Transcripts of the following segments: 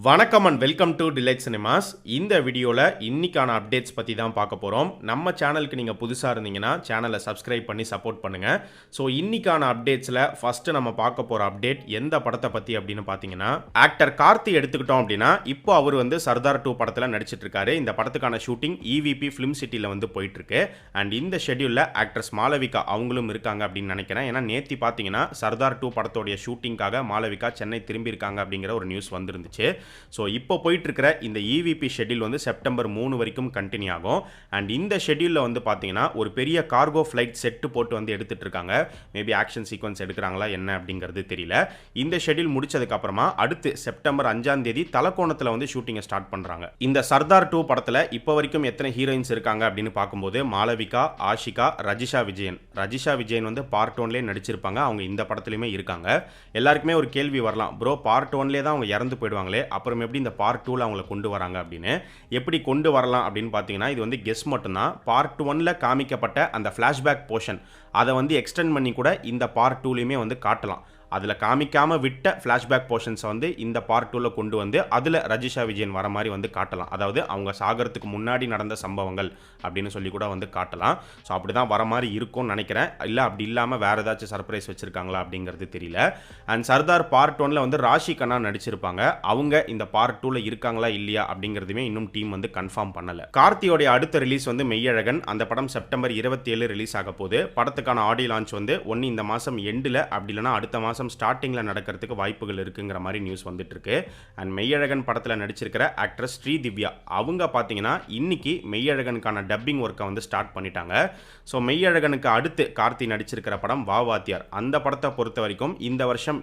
வணக்கம் and welcome to delight cinemas. இந்த வீடியோவில் இன்னைக்கான அப்டேட்ஸ் பற்றி தான் பார்க்க போகிறோம். நம்ம சேனலுக்கு நீங்கள் புதுசாக இருந்தீங்கன்னா சேனலை சப்ஸ்கிரைப் பண்ணி சப்போர்ட் பண்ணுங்கள். ஸோ இன்னைக்கான அப்டேட்ஸில் ஃபஸ்ட்டு நம்ம பார்க்க போகிற அப்டேட் எந்த படத்தை பற்றி அப்படின்னு பார்த்தீங்கன்னா, ஆக்டர் கார்த்தி எடுத்துக்கிட்டோம் அப்படின்னா இப்போ அவர் சர்தார் 2 படத்தில் நடிச்சிட்டு இருக்காரு. இந்த படத்துக்கான ஷூட்டிங் EVP ஃபிலிம் சிட்டியில் போயிட்டுருக்கு. அண்ட் இந்த ஷெட்யூலில் ஆக்ட்ரஸ் மாளவிகா அவங்களும் இருக்காங்க அப்படின்னு நினைக்கிறேன். ஏன்னா நேற்று பார்த்தீங்கன்னா சர்தார் 2 படத்தோடைய ஷூட்டிங்காக மாளவிகா சென்னை திரும்பி இருக்காங்க அப்படிங்கிற ஒரு நியூஸ் வந்துருந்துச்சு. ஸோ இப்போ போயிட்டு இருக்கிற இந்த EVP ஷெட்யூல் செப்டம்பர் 3 வரைக்கும் கண்டினியூ ஆகும். அண்ட் இந்த ஷெட்யூலில் பார்த்தீங்கன்னா ஒரு பெரிய கார்கோ ஃப்ளைட் செட்டு போட்டு எடுத்துட்டு இருக்காங்க. மேபி ஆக்ஷன் சீக்வன்ஸ் எடுக்கிறாங்களா என்ன அப்படிங்கிறது தெரியல. இந்த ஷெட்யூல் முடிச்சதுக்கு அப்புறமா அடுத்து செப்டம்பர் 5ஆம் தேதி தலக்கோணத்தில் ஷூட்டிங்கை ஸ்டார்ட் பண்ணுறாங்க. இந்த சர்தார் 2 படத்தில் இப்போ வரைக்கும் எத்தனை ஹீரோயின்ஸ் இருக்காங்க அப்படின்னு பார்க்கும்போது மாளவிகா, ஆஷிகா, ரஜிஷா விஜயன் பார்ட் 1லேயே நடிச்சிருப்பாங்க. அவங்க இந்த படத்துலையுமே இருக்காங்க. எல்லாருக்குமே ஒரு கேள்வி வரலாம், ப்ரோ பார்ட் 1லேயே தான் அவங்க இறந்து போயிடுவாங்களே, அப்புறம் எப்படி இந்த பார்ட் 2ல அவங்களை கொண்டு வராங்க அப்படின்னு. எப்படி கொண்டு வரலாம் அப்படின்னு பார்த்தீங்கன்னா, இது கெஸ் மட்டும்தான். பார்ட் 1ல காமிக்கப்பட்ட அந்த ஃப்ளாஷ்பேக் போர்ஷன் அதை எக்ஸ்டெண்ட் பண்ணி கூட இந்த பார்ட் 2லையுமே காட்டலாம். அதில் காமிக்காமல் விட்ட ஃப்ளாஷ்பேக் போர்ஷன்ஸை இந்த பார்ட் 2ல கொண்டு அதில் ரஜிஷா விஜயன் வர மாதிரி காட்டலாம். அதாவது அவங்க சாகரத்துக்கு முன்னாடி நடந்த சம்பவங்கள் அப்படின்னு சொல்லி கூட காட்டலாம். ஸோ அப்படி தான் வர மாதிரி இருக்கும்னு நினைக்கிறேன். இல்லை அப்படி இல்லாமல் வேறு ஏதாச்சும் சர்ப்ரைஸ் வச்சுருக்காங்களா அப்படிங்கிறது தெரியல. அண்ட் சர்தார் பார்ட் 1ல ராஷி கண்ணா நடிச்சிருப்பாங்க. அவங்க இந்த பார்ட் 2ல இருக்காங்களா இல்லையா அப்படிங்கிறதுமே இன்னும் டீம் கன்ஃபார்ம் பண்ணலை. கார்த்தியோடைய அடுத்த ரிலீஸ் மெய்யழகன். அந்த படம் செப்டம்பர் 27 ரிலீஸ் ஆக போகுது. படத்துக்கான ஆடியோ லான்ச் ஒன்று இந்த மாதம் எண்டில் அப்படி இல்லைனா அடுத்த மாதம் ஸ்டார்டிங்கில் நடக்கிறதுக்கு வாய்ப்புகள் இருக்குங்கிற மாதிரி நியூஸ் வந்துட்டு இருக்கு. அண்ட் மெய்யழகன் படத்தில் நடிச்சிருக்கிற ஆக்ட்ரஸ் ஸ்ரீதிவ்யா அவங்க பார்த்தீங்கன்னா இன்னைக்கு மெய்யழகனுக்கான டப்பிங் ஒர்க்கை ஸ்டார்ட் பண்ணிட்டாங்க. ஸோ மெய்யழகனுக்கு அடுத்து கார்த்தி நடிச்சிருக்கிற படம் வாத்தியார். அந்த படத்தை பொறுத்த வரைக்கும் இந்த வருஷம்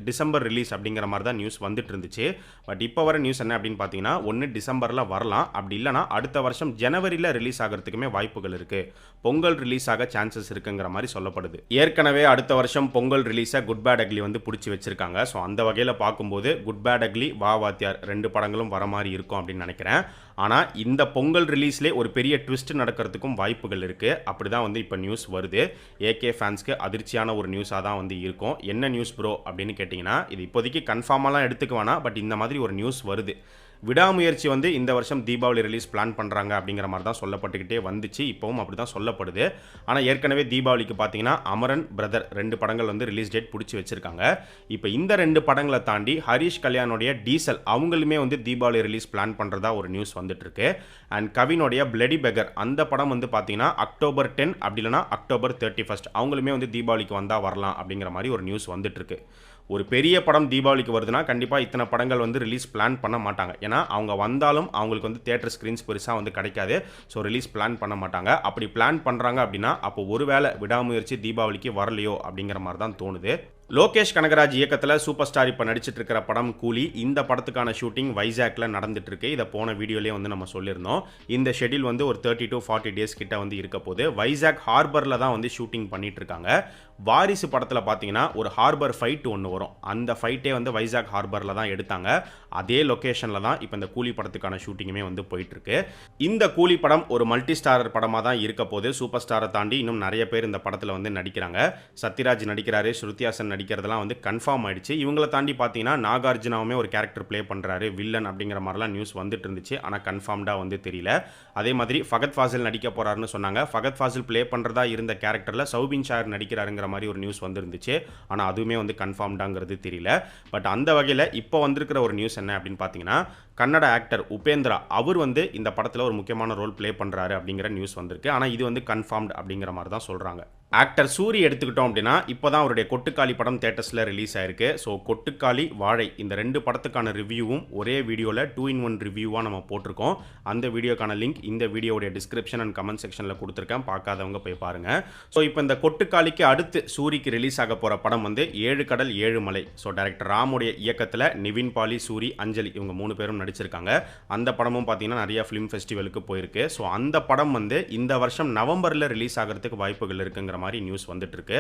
டிசம்பர் ரிலீஸ் அப்படிங்கிற மாதிரி தான் நியூஸ் வந்துட்டு இருந்துச்சு. பட் இப்போ வர நியூஸ் என்ன அப்படின்னு பார்த்தீங்கன்னா, ஒன்று டிசம்பரில் வரலாம், அப்படி இல்லைனா அடுத்த வருஷம் ஜனவரியில் ரிலீஸ் ஆகிறதுக்குமே வாய்ப்புகள் இருக்கு. பொங்கல் ரிலீஸ் ஆக சான்சஸ் இருக்குங்கிற மாதிரி சொல்லப்படுது. ஏற்கனவே அடுத்த வருஷம் பொங்கல் ரிலீஸை குட் பேட் அக்லி பிடிச்சி வச்சிருக்காங்க. ஸோ அந்த வகையில் பார்க்கும்போது குட் பேட் அக்லி, வாத்தியார் 2 படங்களும் வர மாதிரி இருக்கும் அப்படின்னு நினைக்கிறேன். ஆனால் இந்த பொங்கல் ரிலீஸ்லேயே ஒரு பெரிய ட்விஸ்ட் நடக்கிறதுக்கும் வாய்ப்புகள் இருக்குது. அப்படி தான் இப்போ நியூஸ் வருது. AK ஃபேன்ஸ்க்கு அதிர்ச்சியான ஒரு நியூஸாக தான் இருக்கும். என்ன நியூஸ் ப்ரோ அப்படின்னு கேட்டிங்கன்னா, இது இப்போதைக்கு கன்ஃபார்மெலாம் எடுத்துக்க வேணாம், பட் இந்த மாதிரி ஒரு நியூஸ் வருது. விடாமுயற்சி இந்த வருஷம் தீபாவளி ரிலீஸ் பிளான் பண்ணுறாங்க அப்படிங்கிற மாதிரி தான் சொல்லப்பட்டுக்கிட்டே வந்துச்சு. இப்போவும் அப்படி தான் சொல்லப்படுது. ஆனால் ஏற்கனவே தீபாவளிக்கு பார்த்தீங்கன்னா அமரன் பிரதர் 2 படங்கள் ரிலீஸ் டேட் பிடிச்சி வச்சிருக்காங்க. இப்போ இந்த 2 படங்களை தாண்டி ஹரிஷ் கல்யாணோடைய டீசல் அவங்களுமே தீபாவளி ரிலீஸ் பிளான் பண்ணுறதா ஒரு நியூஸ் வந்துட்டு இருக்கு. அண்ட் கவினோடைய பிளடி பெகர் அந்த படம் பார்த்தீங்கன்னா அக்டோபர் 10 அப்படி இல்லைனா அக்டோபர் 31 அவங்களுமே தீபாவளிக்கு வந்தால் வரலாம் அப்படிங்கிற மாதிரி ஒரு நியூஸ் வந்துட்டு இருக்கு. ஒரு பெரிய படம் தீபாவளிக்கு வருதுன்னா கண்டிப்பாக இத்தனை படங்கள் ரிலீஸ் பிளான் பண்ண மாட்டாங்க. ஏன்னா அவங்க வந்தாலும் அவங்களுக்கு தியேட்டர் ஸ்க்ரீன்ஸ் பெருசாக கிடைக்காது. ஸோ ரிலீஸ் பிளான் பண்ண மாட்டாங்க. அப்படி பிளான் பண்ணுறாங்க அப்படின்னா அப்போ ஒருவேளை விடாமுயற்சி தீபாவளிக்கு வரலையோ அப்படிங்கிற மாதிரி தான் தோணுது. லோகேஷ் கனகராஜ் இயக்கத்தில் சூப்பர் ஸ்டார் இப்போ நடிச்சிட்டு இருக்கிற படம் கூலி. இந்த படத்துக்கான ஷூட்டிங் வைசாக்ல நடந்துட்டு இருக்கு. இதை போன வீடியோலேயே நம்ம சொல்லியிருந்தோம். இந்த ஷெட்யூல் ஒரு 30 to 40 டேஸ் கிட்ட இருக்க போது வைசாக் ஹார்பரில் தான் ஷூட்டிங் பண்ணிட்டு இருக்காங்க. வாரிசு படத்தில் பார்த்தீங்கன்னா ஒரு ஹார்பர் ஃபைட் ஒன்று வரும். அந்த ஃபைட்டே வைசாக் ஹார்பரில் தான் எடுத்தாங்க. அதே லொக்கேஷனில் தான் இப்போ இந்த கூலி படத்துக்கான ஷூட்டிங்குமே போயிட்டு இருக்கு. இந்த கூலி படம் ஒரு மல்டி ஸ்டாரர் படமாக தான் இருக்க போது. சூப்பர் ஸ்டாரை தாண்டி இன்னும் நிறைய பேர் இந்த படத்தில் நடிக்கிறாங்க. சத்யராஜ் நடிக்கிறாரு, ஸ்ருதிஹாசன் நடிக்கிறதெல்லாம் கன்ஃபார்ம் ஆயிடுச்சு. இவங்களை தாண்டி பார்த்தீங்கன்னா நாகார்ஜுனாவுமே ஒரு கேரக்டர் ப்ளே பண்ணுறாரு, வில்லன் அப்படிங்கிற மாதிரிலாம் நியூஸ் வந்துட்டு இருந்துச்சு. ஆனால் கன்ஃபார்ம்டாக தெரியல. அதே மாதிரி ஃபகத் ஃபாசில் நடிக்க போறாருன்னு சொன்னாங்க. ஃபகத் ஃபாசில் ப்ளே பண்ணுறதா இருந்த கேரக்டரில் சௌபின் ஷாயர் நடிக்கிறாருங்கிற மாதிரி ஒரு நியூஸ் வந்துருந்துச்சு. ஆனால் அதுவுமே கன்ஃபார்ம்டாங்கிறது தெரியல. பட் அந்த வகையில் இப்போ வந்திருக்கிற ஒரு நியூஸ் என்ன அப்படின்னு பார்த்தீங்கன்னா, கன்னட ஆக்டர் உபேந்திரா அவர் இந்த படத்தில் ஒரு முக்கியமான ரோல் ப்ளே பண்ணுறாரு அப்படிங்கிற நியூஸ் வந்திருக்கு. ஆனால் இது கன்ஃபார்ம்டு அப்படிங்கிற மாதிரி தான் சொல்கிறாங்க. ஆக்டர் சூரி எடுத்துக்கிட்டோம் அப்படின்னா இப்போ தான் அவருடைய கொட்டுக்காளி படம் தியேட்டர்ஸில் ரிலீஸ் ஆயிருக்கு. ஸோ கொட்டுக்காளி, வாழை இந்த 2 படத்துக்கான ரிவ்யூவும் ஒரே வீடியோவில் 2-in-1 ரிவ்யூவாக நம்ம போட்டிருக்கோம். அந்த வீடியோக்கான லிங்க் இந்த வீடியோடைய டிஸ்கிரிப்ஷன் அண்ட் கமெண்ட் செக்ஷனில் கொடுத்துருக்கேன். பார்க்காதவங்க போய் பாருங்கள். ஸோ இப்போ இந்த கொட்டுக்காளிக்கு அடுத்து சூரிக்கு ரிலீஸ் ஆக போகிற படம் 7 கடல் 7 மலை. ஸோ டைரக்டர் ராமுடைய இயக்கத்தில் நிவின் பாலி, சூரி, அஞ்சலி இவங்க 3 பேரும் நடிச்சிருக்காங்க. அந்த படமும் பார்த்தீங்கன்னா நிறைய ஃபிலிம் ஃபெஸ்டிவலுக்கு போயிருக்கு. ஸோ அந்த படம் இந்த வருஷம் நவம்பரில் ரிலீஸ் ஆகிறதுக்கு வாய்ப்புகள் இருக்குங்கிற மாதிரி நியூஸ் வந்துட்டு இருக்கு.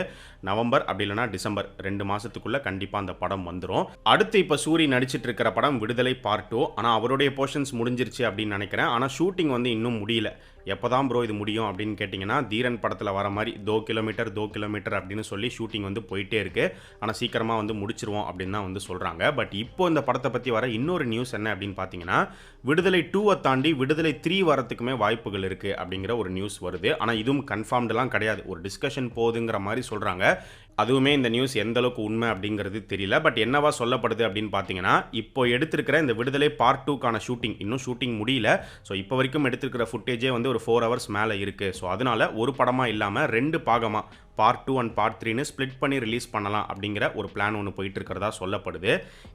நவம்பர் அப்படி இல்லைனா டிசம்பர் 2 மாசத்துக்குள்ள கண்டிப்பா அந்த படம் வந்துரும். அடுத்து இப்ப சூரி நடிச்சிட்டு இருக்கிற படம் விடுதலை பார்ட் 2. ஆனா அவருடைய போர்ஷன்ஸ் முடிஞ்சிருச்சு அப்படின்னு நினைக்கிறேன். ஆனா ஷூட்டிங் இன்னும் முடியல. எப்போ தான் ப்ரோ இது முடியும் அப்படின்னு கேட்டிங்கன்னா, தீரன் படத்தில் வர மாதிரி 2 கிலோமீட்டர் 2 கிலோமீட்டர் அப்படின்னு சொல்லி ஷூட்டிங் வந்து போயிட்டே இருக்குது. ஆனால் சீக்கிரமாக வந்து முடிச்சிருவோம் அப்படின்னு தான் வந்து சொல்கிறாங்க. பட் இப்போ இந்த படத்தை பற்றி வர இன்னொரு நியூஸ் என்ன அப்படின்னு பார்த்தீங்கன்னா, விடுதலை 2 தாண்டி விடுதலை 3 வரத்துக்குமே வாய்ப்புகள் இருக்குது அப்படிங்கிற ஒரு நியூஸ் வருது. ஆனால் இதுவும் கன்ஃபார்ம்டெலாம் கிடையாது. ஒரு டிஸ்கஷன் போகுதுங்கிற மாதிரி சொல்கிறாங்க. அதுவுமே இந்த நியூஸ் எந்த அளவுக்கு உண்மை அப்படிங்கிறது தெரியல. பட் என்னவா சொல்லப்படுது அப்படின்னு பார்த்தீங்கன்னா, இப்போ எடுத்திருக்கிற இந்த விடுதலை பார்ட் 2க்கான ஷூட்டிங் இன்னும் ஷூட்டிங் முடியல. ஸோ இப்போ வரைக்கும் எடுத்திருக்கிற ஃபுட்டேஜே வந்து ஒரு 4 ஹவர்ஸ் மேலே இருக்குது. ஸோ அதனால ஒரு படமாக இல்லாமல் 2 பாகமாக பார்ட் 2 அண்ட் பார்ட் 3ன்னு ஸ்ப்ளிட் பண்ணி ரிலீஸ் பண்ணலாம் அப்படிங்கிற ஒரு பிளான் ஒன்று போயிட்டு இருக்கிறதா சொல்லப்படுது.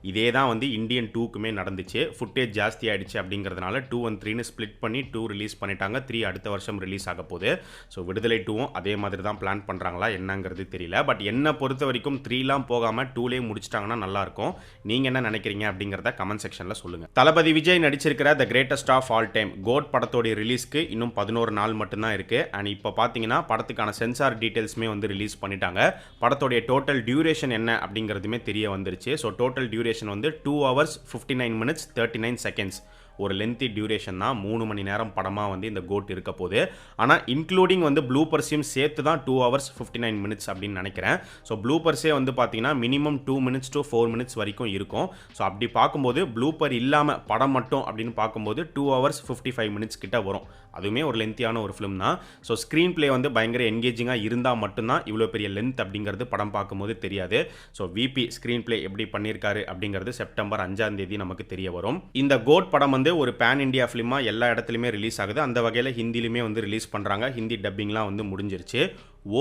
இதே தான் வந்து இந்தியன் 2க்குமே நடந்துச்சு. ஃபுட்டேஜ் ஜாஸ்தி ஆயிடுச்சு அப்படிங்கிறதுனால 2 and 3ன்னு ஸ்ப்ளிட் பண்ணி 2 ரிலீஸ் பண்ணிட்டாங்க. 3 அடுத்த வருஷம் ரிலீஸ் ஆக போகுது. ஸோ விடுதலை 2வும் அதே மாதிரி தான் பிளான் பண்ணுறாங்களா என்னங்கிறது தெரியல. பட் என்னை பொறுத்த வரைக்கும் 3லாம் போகாமல் 2லேயே முடிச்சிட்டாங்கன்னா நல்லாயிருக்கும். நீங்கள் என்ன நினைக்கிறீங்க அப்படிங்கிறத கமெண்ட் செக்ஷனில் சொல்லுங்கள். தளபதி விஜய் நடிச்சிருக்கிற the greatest of all time GOAT படத்தோடைய ரிலீஸ்க்கு இன்னும் 11 நாள் மட்டும்தான் இருக்குது. அண்ட் இப்போ பார்த்தீங்கன்னா படத்துக்கான சென்சார் டீட்டெயில்ஸுமே வந்து ரிலீஸ் பண்ணிட்டாங்க. படத்தோடைய டோட்டல் டியூரேஷன் என்ன அப்படிங்கிறதுமே தெரிய வந்துருச்சு. ஸோ டோட்டல் டியூரேஷன் வந்து 2 hours 59 minutes 39 seconds. ஒரு லென்த்தி டியூரேஷன் தான். 3 மணி நேரம் படமாக வந்து இந்த கோட் இருக்க போகுது. ஆனால் இன்க்ளூடிங் வந்து ப்ளூப்பர்ஸையும் சேர்த்து தான் 2 hours 59 minutes அப்படின்னு நினைக்கிறேன். ஸோ ப்ளூப்பர்ஸே வந்து பார்த்தீங்கன்னா மினிமம் 2 minutes to 4 minutes வரைக்கும் இருக்கும். ஸோ அப்படி பார்க்கும்போது ப்ளூப்பர் இல்லாமல் படம் மட்டும் அப்படின்னு பார்க்கும்போது 2 hours 55 minutes கிட்ட வரும். அதுவுமே ஒரு லென்த்தியான ஒரு ஃபிலிம் தான். ஸோ ஸ்க்ரீன் பிளே வந்து பயங்கர என்கேஜிங்காக இருந்தால் மட்டும்தான் இவ்வளோ பெரிய லென்த் அப்படிங்கிறது படம் பார்க்கும்போது தெரியாது. ஸோ விபி ஸ்க்ரீன் பிளே எப்படி பண்ணியிருக்காரு அப்படிங்கிறது செப்டம்பர் 5ஆம் தேதி நமக்கு தெரிய வரும். இந்த கோட் படம் வந்து ஒரு பேன் இண்டியா ஃபிலிமாக எல்லா இடத்துலையுமே ரிலீஸ் ஆகுது. அந்த வகையில் ஹிந்திலுமே வந்து ரிலீஸ் பண்ணுறாங்க. ஹிந்தி டப்பிங்லாம் வந்து முடிஞ்சிருச்சு.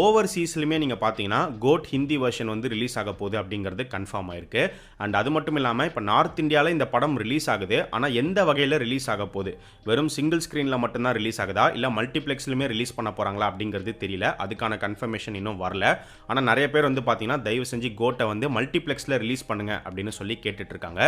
ஓவர்சீஸ்லையுமே நீங்கள் பார்த்தீங்கன்னா கோட் ஹிந்தி வெர்ஷன் வந்து ரிலீஸ் ஆக போகுது அப்படிங்கிறது கன்ஃபார்ம் ஆயிருக்கு. அண்ட் அது மட்டும் இல்லாமல் இப்போ நார்த் இந்தியாவில் இந்த படம் ரிலீஸ் ஆகுது. ஆனால் எந்த வகையில் ரிலீஸ் ஆக போகுது, வெறும் சிங்கிள் ஸ்க்ரீனில் மட்டும்தான் ரிலீஸ் ஆகுதா இல்லை மல்டிப்ளெக்ஸ்லையுமே ரிலீஸ் பண்ண போகிறாங்களா அப்படிங்கிறது தெரியல. அதுக்கான கன்ஃபர்மேஷன் இன்னும் வரல. ஆனால் நிறைய பேர் வந்து பார்த்தீங்கன்னா தயவு செஞ்சு கோட்டை வந்து மல்டிப்ளெக்ஸில் ரிலீஸ் பண்ணுங்க அப்படின்னு சொல்லி கேட்டுட்டு இருக்காங்க.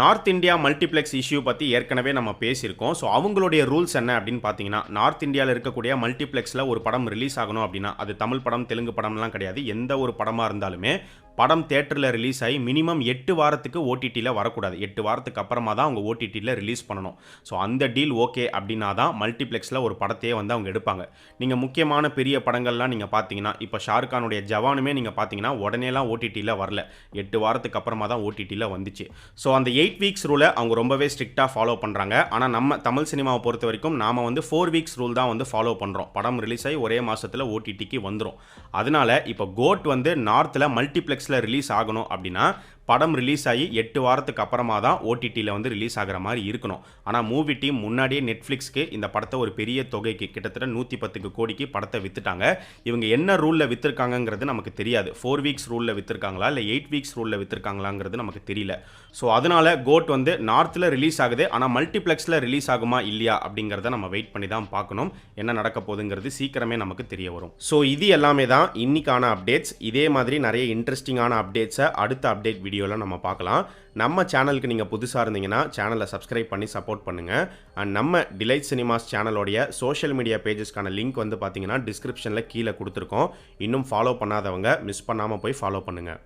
நார்த் இந்தியா மல்டிப்ளெக்ஸ் இஷ்யூ பற்றி ஏற்கனவே நம்ம பேசியிருக்கோம். ஸோ அவங்களுடைய ரூல்ஸ் என்ன அப்படின்னு பார்த்தீங்கன்னா, நார்த் இந்தியாவில் இருக்கக்கூடிய மல்டிப்ளெக்ஸில் ஒரு படம் ரிலீஸ் ஆகணும் அப்படின்னா அது தமிழ் படம் தெலுங்கு படம்லாம் கிடையாது. எந்த ஒரு படமாக இருந்தாலுமே படம் தியேட்டரில் ரிலீஸ் ஆகி மினிமம் 8 வாரத்துக்கு ஓடிடியில் வரக்கூடாது. 8 வாரத்துக்கு அப்புறமா தான் அவங்க ஓடிடியில் ரிலீஸ் பண்ணணும். ஸோ அந்த டீல் ஓகே அப்படின்னா தான் மல்டிப்ளெக்ஸில் ஒரு படத்தையே வந்து அவங்க எடுப்பாங்க. நீங்கள் முக்கியமான பெரிய படங்கள்லாம் நீங்கள் பார்த்தீங்கன்னா, இப்போ ஷாருக்கானுடைய ஜவானுமே நீங்கள் பார்த்தீங்கன்னா உடனேலாம் ஓடிடியில் வரல. 8 வாரத்துக்கு அப்புறமா தான் ஓடிடியில் வந்துச்சு. ஸோ அந்த 8 weeks ரூலை அவங்க ரொம்பவே ஸ்ட்ரிக்டாக ஃபாலோ பண்ணுறாங்க. ஆனால் நம்ம தமிழ் சினிமாவை பொறுத்த வரைக்கும் நாம் வந்து 4 weeks ரூல் தான் வந்து ஃபாலோ பண்ணுறோம். படம் ரிலீஸ் ஆகி ஒரே மாதத்தில் ஓடிடிக்கு வந்துடும். அதனால இப்போ கோட் வந்து நார்த்தில் மல்டிப்ளெக்ஸ் ரிலீஸ் ஆகணும் அப்படின்னா படம் ரிலீஸ் ஆகி 8 வாரத்துக்கு அப்புறமா தான் ஓடிடியில் வந்து ரிலீஸ் ஆகிற மாதிரி இருக்கணும். ஆனால் மூவி டீம் முன்னாடியே நெட்ஃப்ளிக்ஸ்க்கு இந்த படத்தை ஒரு பெரிய தொகைக்கு கிட்டத்தட்ட 110 கோடிக்கு படத்தை வித்துட்டாங்க. இவங்க என்ன ரூலில் விற்றுருக்காங்கிறது நமக்கு தெரியாது. 4 weeks ரூலில் விற்றுருக்காங்களா இல்லை 8 weeks ரூலில் விற்றுருக்காங்களாங்கிறது நமக்கு தெரியல. ஸோ அதனால கோட் வந்து நார்த்தில் ரிலீஸ் ஆகுது. ஆனால் மல்டிப்ளெக்ஸில் ரிலீஸ் ஆகுமா இல்லையா அப்படிங்கிறத நம்ம வெயிட் பண்ணி தான் பார்க்கணும். என்ன நடக்க போகுதுங்கிறது சீக்கிரமே நமக்கு தெரிய வரும். ஸோ இது எல்லாமே தான் இன்னைக்கான அப்டேட்ஸ். இதே மாதிரி நிறைய இன்ட்ரெஸ்டிங்கான அப்டேட்ஸை அடுத்த அப்டேட் வீடியோவில் நம்ம பார்க்கலாம். நம்ம சேனலுக்கு நீங்கள் புதுசாக இருந்தீங்கன்னா சேனலை சப்ஸ்கிரைப் பண்ணி சப்போர்ட் பண்ணுங்கள். அண்ட் நம்ம டிலைட் சினிமாஸ் சேனலோடைய சோஷியல் மீடியா பேஜஸ்க்கான லிங்க் வந்து பார்த்தீங்கன்னா டிஸ்கிரிப்ஷனில் கீழே கொடுத்துருக்கோம். இன்னும் ஃபாலோ பண்ணாதவங்க மிஸ் பண்ணாமல் போய் ஃபாலோ பண்ணுங்கள்.